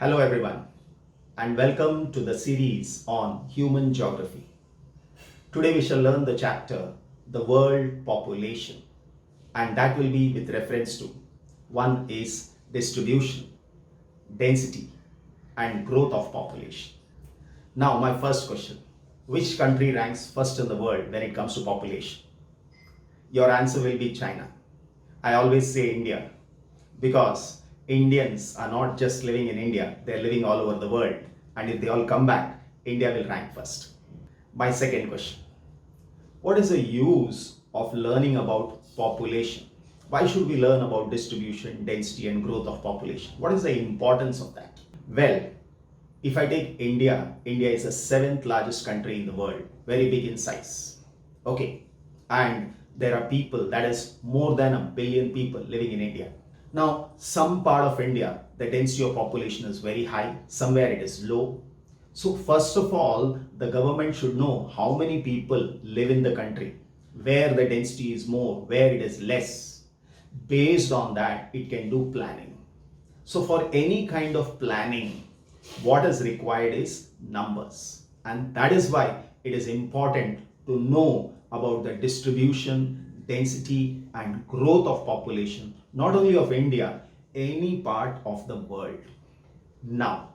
Hello everyone and welcome to the series on human geography. Today we shall learn the chapter the world population, and that will be with reference to one is distribution, density and growth of population. Now my first question, which country ranks first in the world when it comes to population? Your answer will be China. I always say India because Indians are not just living in India, they're living all over the world. And if they all come back, India will rank first. My second question, what is the use of learning about population? Why should we learn about distribution, density, and growth of population? What is the importance of that? Well, if I take India, India is the seventh largest country in the world, very big in size. Okay, and there are people, that is more than 1 billion people living in India. Now, some part of India, the density of population is very high, somewhere it is low. So first of all, the government should know how many people live in the country, where the density is more, where it is less. Based on that, it can do planning. So for any kind of planning, what is required is numbers. And that is why it is important to know about the distribution, density and growth of population, not only of India, any part of the world. Now,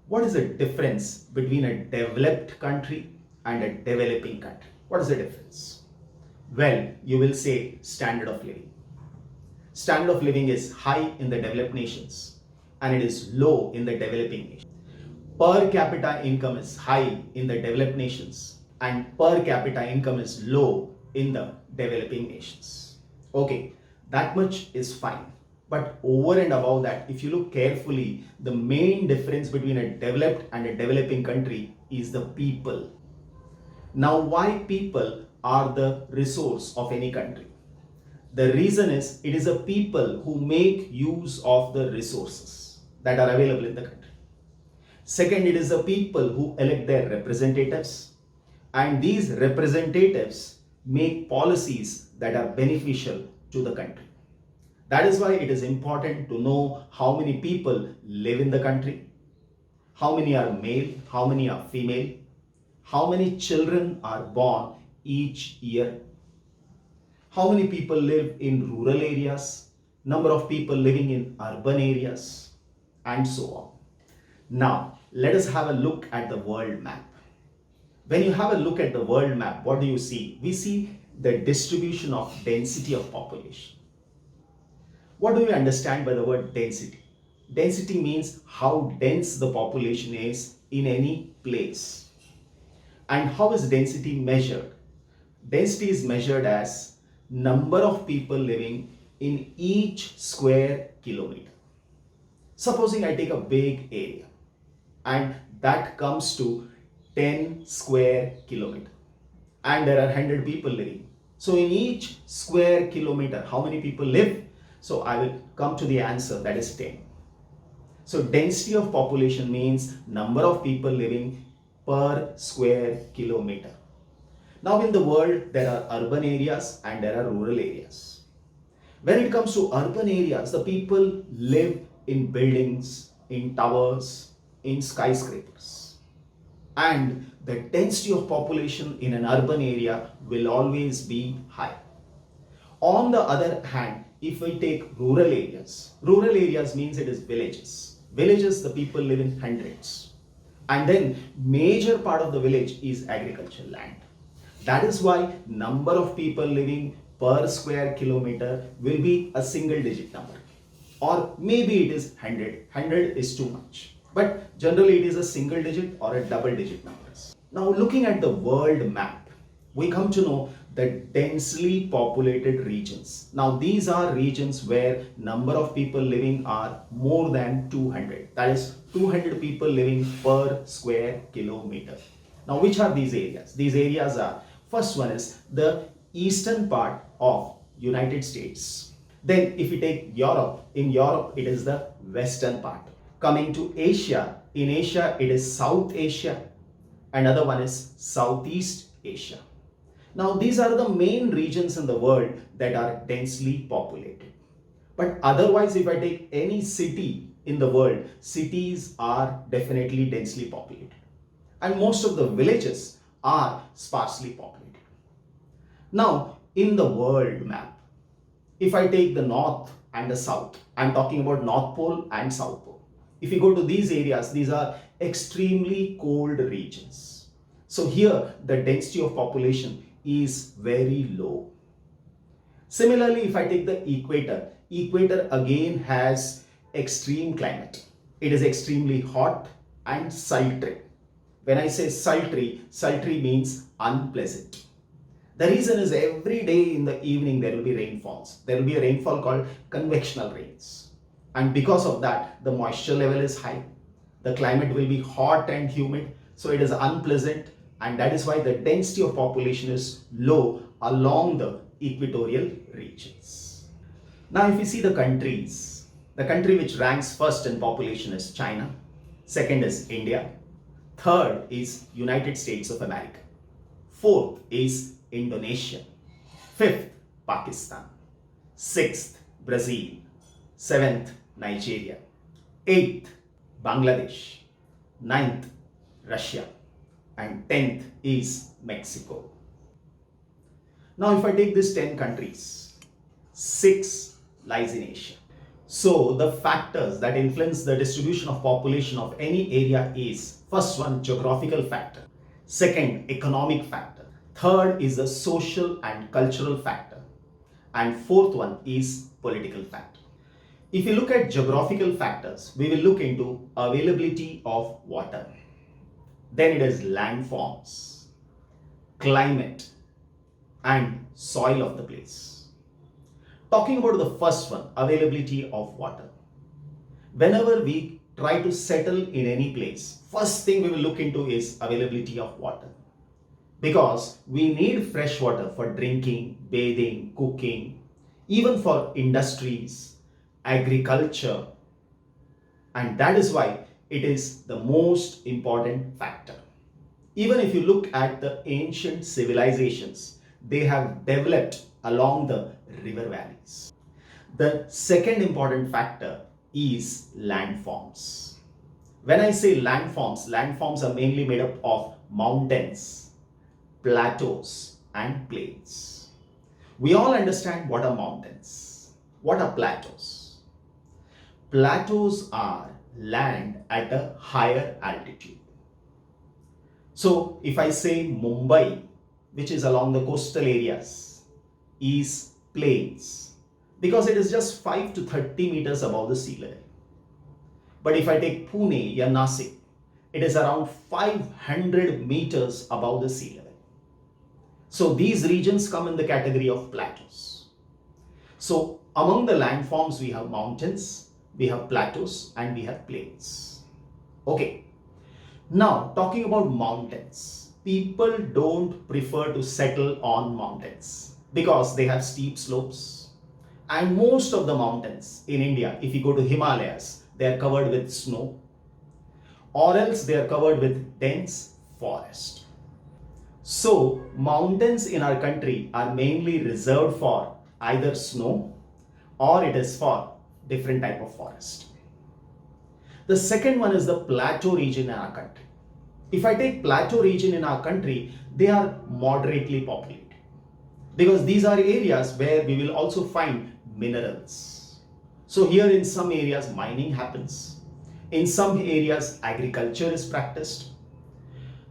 what is the difference between a developed country and a developing country? What is the difference? Well, you will say standard of living. Standard of living is high in the developed nations and it is low in the developing nations. Per capita income is high in the developed nations and per capita income is low in the developing nations. Okay, that much is fine. But over and above that, if you look carefully, the main difference between a developed and a developing country is the people. Now, why people are the resource of any country? The reason is it is the people who make use of the resources that are available in the country. Second, it is the people who elect their representatives, and these representatives make policies that are beneficial to the country. That is why it is important to know how many people live in the country, how many are male, how many are female, how many children are born each year, how many people live in rural areas, number of people living in urban areas, and so on. Now, let us have a look at the world map. When you have a look at the world map, what do you see? We see the distribution of density of population. What do we understand by the word density? Density means how dense the population is in any place. And how is density measured? Density is measured as number of people living in each square kilometer. Supposing I take a big area and that comes to 10 square kilometer and there are 100 people living. So in each square kilometer, how many people live? So I will come to the answer, that is 10. So density of population means number of people living per square kilometer. Now in the world, there are urban areas and there are rural areas. When it comes to urban areas, the people live in buildings, in towers, in skyscrapers. And the density of population in an urban area will always be high. On the other hand, if we take rural areas means it is villages. Villages, the people live in hundreds. And then major part of the village is agricultural land. That is why number of people living per square kilometer will be a single digit number. Or maybe it is 100. 100 is too much. But generally it is a single digit or a double digit numbers. Now looking at the world map, we come to know the densely populated regions. Now these are regions where number of people living are more than 200. That is 200 people living per square kilometer. Now which are these areas? These areas are, first one is the eastern part of United States. Then if you take Europe, in Europe it is the western part. Coming to Asia, in Asia it is South Asia. Another one is Southeast Asia. Now these are the main regions in the world that are densely populated. But otherwise, if I take any city in the world, cities are definitely densely populated. And most of the villages are sparsely populated. Now, in the world map, if I take the north and the south, I'm talking about North Pole and South Pole. If you go to these areas, these are extremely cold regions. So here the density of population is very low. Similarly, if I take the equator, equator again has extreme climate. It is extremely hot and sultry. When I say sultry, sultry means unpleasant. The reason is every day in the evening there will be rainfalls. There will be a rainfall called convectional rains. And because of that, the moisture level is high. The climate will be hot and humid. So it is unpleasant. And that is why the density of population is low along the equatorial regions. Now, if you see the countries, the country which ranks first in population is China. Second is India. Third is United States of America. Fourth is Indonesia. Fifth, Pakistan. Sixth, Brazil. Seventh, Nigeria. Eighth, Bangladesh. Ninth, Russia. And 10th is Mexico. Now, if I take these 10 countries, 6 lies in Asia. So, the factors that influence the distribution of population of any area is, first one, geographical factor. Second, economic factor. Third is the social and cultural factor. And fourth one is political factor. If you look at geographical factors, we will look into availability of water. Then it is landforms, climate, and soil of the place. Talking about the first one, availability of water. Whenever we try to settle in any place, first thing we will look into is availability of water. Because we need fresh water for drinking, bathing, cooking, even for industries, agriculture, and that is why it is the most important factor. Even if you look at the ancient civilizations, they have developed along the river valleys. The second important factor is landforms. When I say landforms are mainly made up of mountains, plateaus, and plains. We all understand what are mountains. What are plateaus? Plateaus are land at a higher altitude. So if I say Mumbai, which is along the coastal areas, is plains because it is just 5 to 30 meters above the sea level. But if I take Pune or Nasik, it is around 500 meters above the sea level. So these regions come in the category of plateaus. So among the landforms we have mountains, we have plateaus, and we have plains. Okay. Now talking about mountains, people don't prefer to settle on mountains because they have steep slopes. And most of the mountains in India, if you go to Himalayas, they are covered with snow, or else they are covered with dense forest. So mountains in our country are mainly reserved for either snow or it is for different type of forest. The second one is the plateau region in our country. If I take plateau region in our country, they are moderately populated because these are areas where we will also find minerals. So here in some areas mining happens. In some areas agriculture is practiced.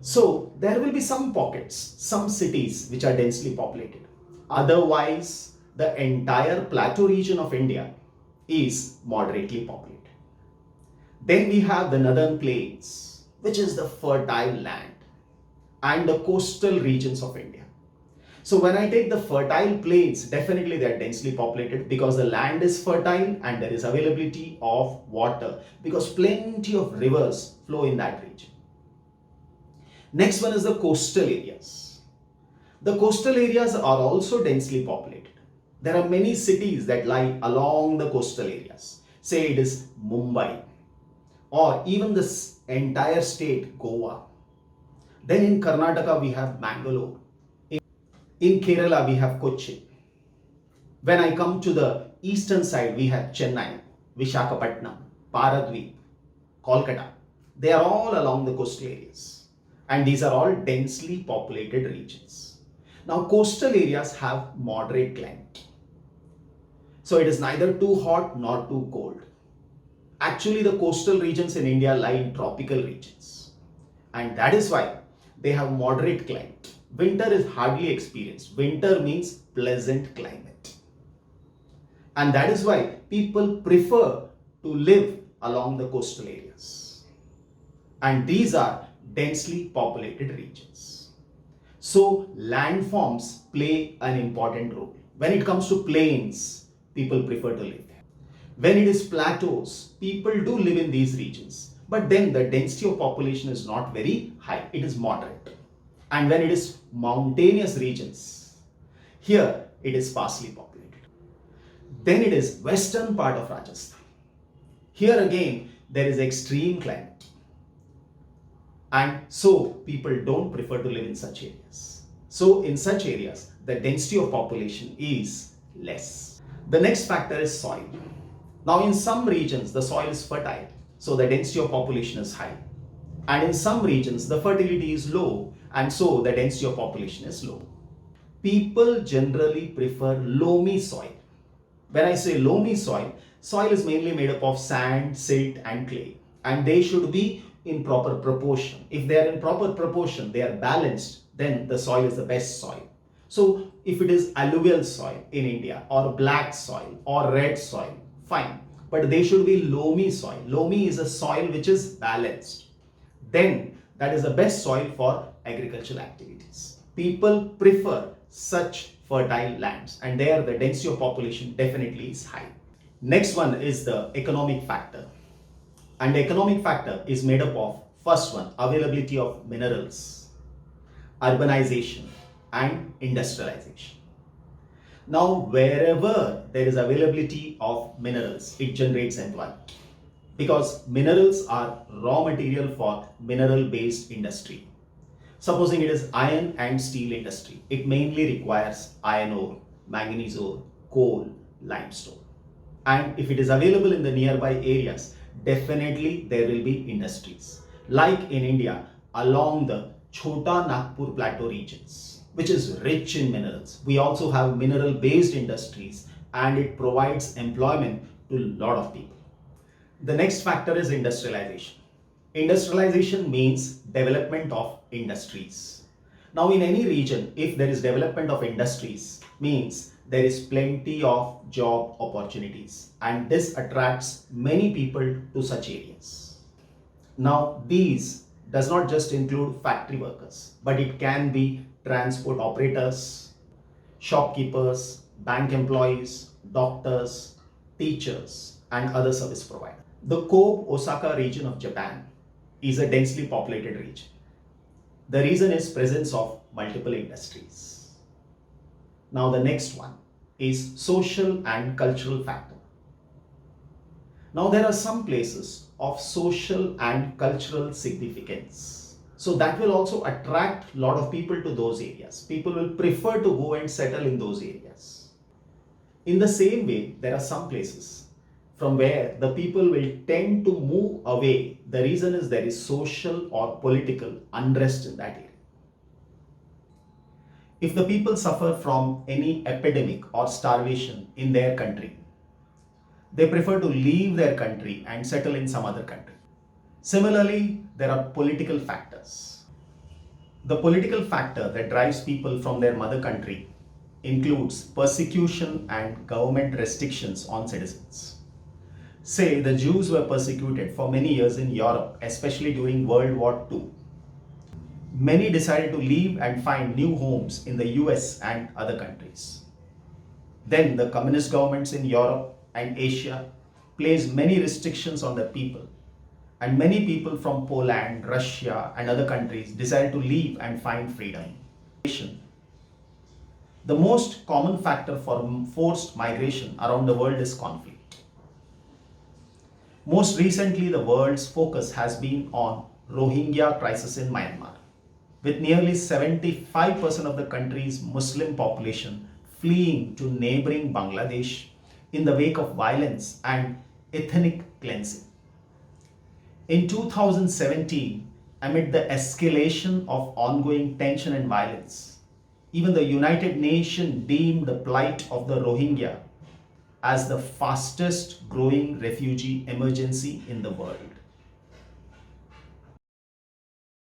So there will be some pockets, some cities which are densely populated. Otherwise, the entire plateau region of India is moderately populated. Then we have the northern plains, which is the fertile land, and the coastal regions of India. So when I take the fertile plains, definitely they are densely populated because the land is fertile and there is availability of water because plenty of rivers flow in that region. Next one is the coastal areas. The coastal areas are also densely populated. There are many cities that lie along the coastal areas. Say it is Mumbai or even this entire state Goa. Then in Karnataka we have Bangalore. In Kerala we have Kochi. When I come to the eastern side we have Chennai, Vishakhapatnam, Paradweep, Kolkata. They are all along the coastal areas. And these are all densely populated regions. Now, coastal areas have moderate climate. So it is neither too hot nor too cold. Actually, the coastal regions in India lie in tropical regions. And that is why they have moderate climate. Winter is hardly experienced. Winter means pleasant climate. And that is why people prefer to live along the coastal areas. And these are densely populated regions. So landforms play an important role. When it comes to plains, people prefer to live there. When it is plateaus, people do live in these regions. But then the density of population is not very high. It is moderate. And when it is mountainous regions, here it is sparsely populated. Then it is western part of Rajasthan. Here again there is extreme climate. And so people don't prefer to live in such areas. So in such areas, the density of population is less. The next factor is soil. Now in some regions, the soil is fertile, so the density of population is high. And in some regions, the fertility is low, and so the density of population is low. People generally prefer loamy soil. When I say loamy soil, soil is mainly made up of sand, silt and clay. And they should be in proper proportion. If they are in proper proportion, they are balanced, then the soil is the best soil. So if it is alluvial soil in India, or black soil or red soil, fine. But they should be loamy soil. Loamy is a soil which is balanced. Then that is the best soil for agricultural activities. People prefer such fertile lands, and there the density of population definitely is high. Next one is the economic factor. And the economic factor is made up of, first one, availability of minerals, urbanization and industrialization. Now wherever there is availability of minerals, it generates employment, because minerals are raw material for mineral based industry. Supposing it is iron and steel industry, it mainly requires iron ore, manganese ore, coal, limestone. And if it is available in the nearby areas, definitely there will be industries. Like in India, along the Chota Nagpur plateau regions, which is rich in minerals. We also have mineral based industries, and it provides employment to a lot of people. The next factor is industrialization. Industrialization means development of industries. Now in any region, if there is development of industries, means there is plenty of job opportunities, and this attracts many people to such areas. Now these does not just include factory workers, but it can be transport operators, shopkeepers, bank employees, doctors, teachers and other service providers. The Kobe Osaka region of Japan is a densely populated region. The reason is presence of multiple industries. Now the next one is social and cultural factor. Now there are some places of social and cultural significance. So that will also attract a lot of people to those areas. People will prefer to go and settle in those areas. In the same way, there are some places from where the people will tend to move away. The reason is there is social or political unrest in that area. If the people suffer from any epidemic or starvation in their country, they prefer to leave their country and settle in some other country. Similarly, there are political factors. The political factor that drives people from their mother country includes persecution and government restrictions on citizens. Say the Jews were persecuted for many years in Europe, especially during World War II. Many decided to leave and find new homes in the US and other countries. Then the communist governments in Europe and Asia placed many restrictions on the people, and many people from Poland, Russia and other countries decided to leave and find freedom. The most common factor for forced migration around the world is conflict. Most recently, the world's focus has been on Rohingya crisis in Myanmar, with nearly 75% of the country's Muslim population fleeing to neighboring Bangladesh in the wake of violence and ethnic cleansing. In 2017, amid the escalation of ongoing tension and violence, even the United Nations deemed the plight of the Rohingya as the fastest growing refugee emergency in the world.